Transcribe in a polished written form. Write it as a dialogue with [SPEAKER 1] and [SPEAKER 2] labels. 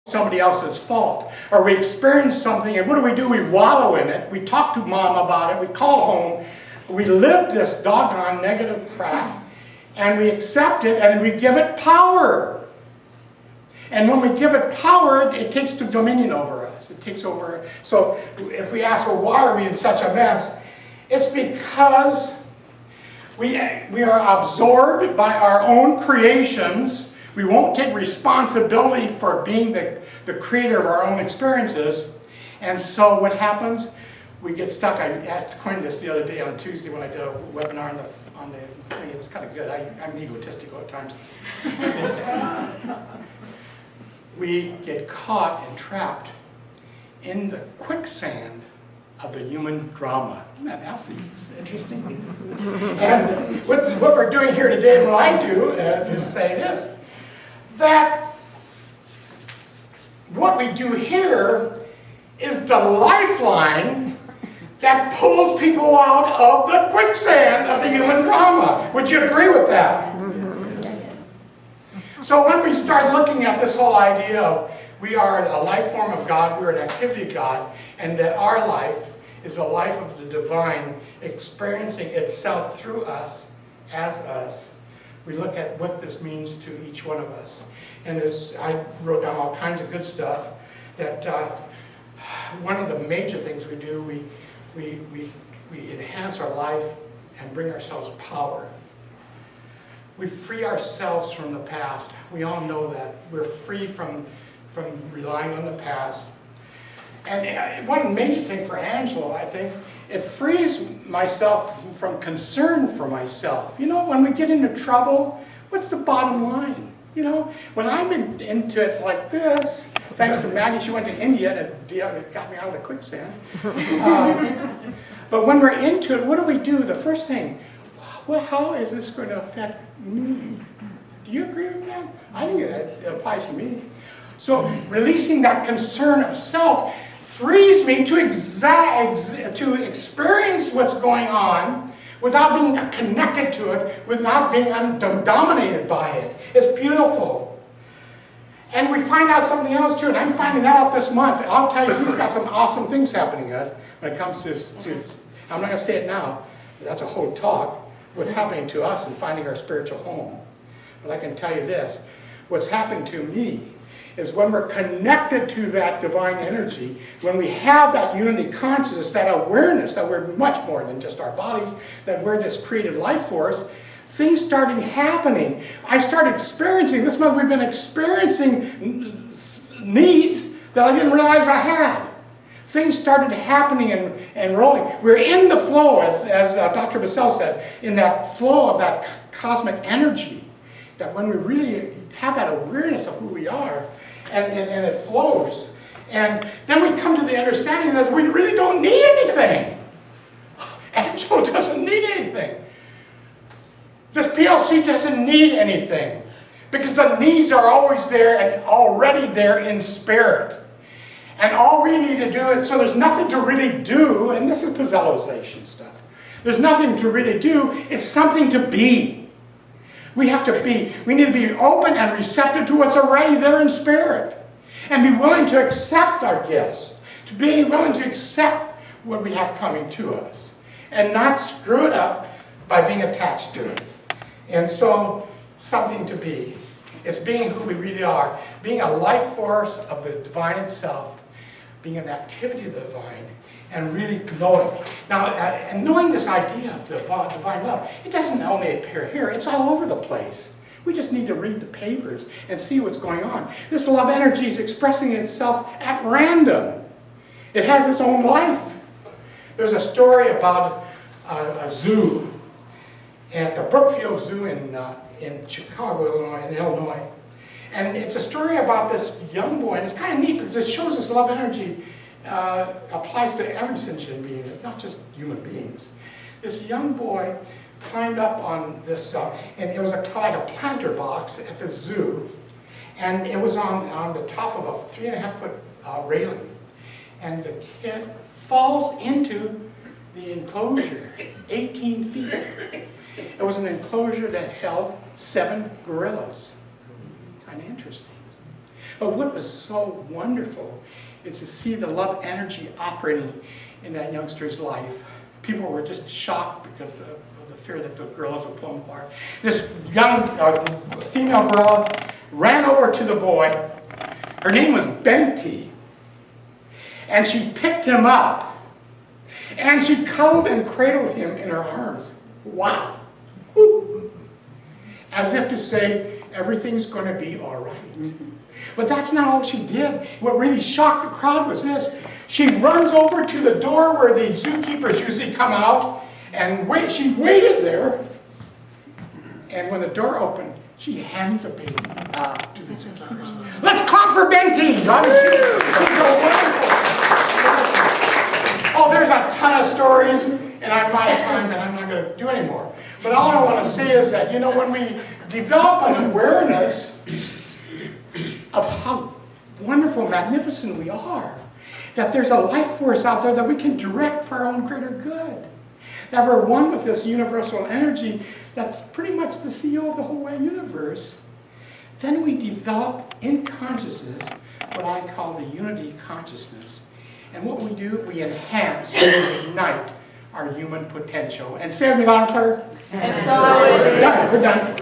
[SPEAKER 1] somebody else's fault, or we experience something, and what do? We wallow in it. We talk to mom about it. We call home. We live this doggone negative crap, and we accept it, and we give it power. And when we give it power, it takes the dominion over us. It takes over. So if we ask, well, why are we in such a mess? It's because we are absorbed by our own creations. We won't take responsibility for being the creator of our own experiences. And so what happens? We get stuck. I coined this the other day on Tuesday when I did a webinar on the thing. It was kind of good. I'm egotistical at times. We get caught and trapped in the quicksand of the human drama. Isn't that absolutely interesting? And what we're doing here today, and what I do, is say this, that what we do here is the lifeline that pulls people out of the quicksand of the human drama. Would you agree with that? So when we start looking at this whole idea of we are a life form of God, we're an activity of God, and that our life is a life of the divine experiencing itself through us, as us, we look at what this means to each one of us. And as I wrote down all kinds of good stuff, that one of the major things we do, we enhance our life and bring ourselves power. We free ourselves from the past. We all know that. We're free from relying on the past. And one major thing for Angela, I think, it frees myself from concern for myself. You know, when we get into trouble, what's the bottom line? You know, when I'm into it like this, thanks to Maggie, she went to India and it got me out of the quicksand. But when we're into it, what do? The first thing, well, how is this going to affect me? Do you agree with that? I think it applies to me. So releasing that concern of self frees me to experience what's going on without being connected to it, without being dominated by it. It's beautiful. And we find out something else too, and I'm finding that out this month. I'll tell you, we've got some awesome things happening when it comes to I'm not going to say it now, that's a whole talk, what's happening to us and finding our spiritual home. But I can tell you this, what's happened to me is when we're connected to that divine energy, when we have that unity consciousness, that awareness that we're much more than just our bodies, that we're this creative life force, things started happening. I started experiencing, this month we've been experiencing needs that I didn't realize I had. Things started happening and rolling. We're in the flow, as Dr. Bassell said, in that flow of that cosmic energy, that when we really have that awareness of who we are, and it flows. And then we come to the understanding that we really don't need anything. Angela doesn't need anything. This PLC doesn't need anything. Because the needs are always there and already there in spirit. And all we need to do, so there's nothing to really do, and this is Pizzellization stuff. There's nothing to really do, it's something to be. We have to be. We need to be open and receptive to what's already there in spirit. And be willing to accept our gifts. To be willing to accept what we have coming to us. And not screw it up by being attached to it. And so, something to be. It's being who we really are. Being a life force of the divine itself. Being an activity of the divine. And really knowing. Now, and knowing this idea of divine love, it doesn't only appear here, it's all over the place. We just need to read the papers and see what's going on. This love energy is expressing itself at random. It has its own life. There's a story about a zoo at the Brookfield Zoo in Chicago, Illinois. And it's a story about this young boy, and it's kind of neat because it shows this love energy applies to every sentient being, not just human beings. This young boy climbed up on this, and it was like a planter box at the zoo, and it was on the top of a 3.5-foot railing. And the kid falls into the enclosure, 18 feet. It was an enclosure that held 7 gorillas. Kind of interesting. But what was so wonderful is to see the love energy operating in that youngster's life. People were just shocked because of the fear that the girls would pull them apart. This young female girl ran over to the boy. Her name was Benty. And she picked him up. And she cuddled and cradled him in her arms. Wow. As if to say, everything's going to be all right. But that's not all she did. What really shocked the crowd was this. She runs over to the door where the zookeepers usually come out, and she waited there. And when the door opened, she handed the baby to the zookeepers. Let's clap for Benty! Oh, there's a ton of stories, and I'm out of time, and I'm not going to do any more. But all I want to say is that, you know, when we develop an awareness of how wonderful, magnificent we are, that there's a life force out there that we can direct for our own greater good, that we're one with this universal energy that's pretty much the CEO of the whole universe, then we develop in consciousness what I call the unity consciousness. And what we do, we enhance and ignite our human potential. And say it with me loud and clear.
[SPEAKER 2] And so it is.
[SPEAKER 1] Done. We're done.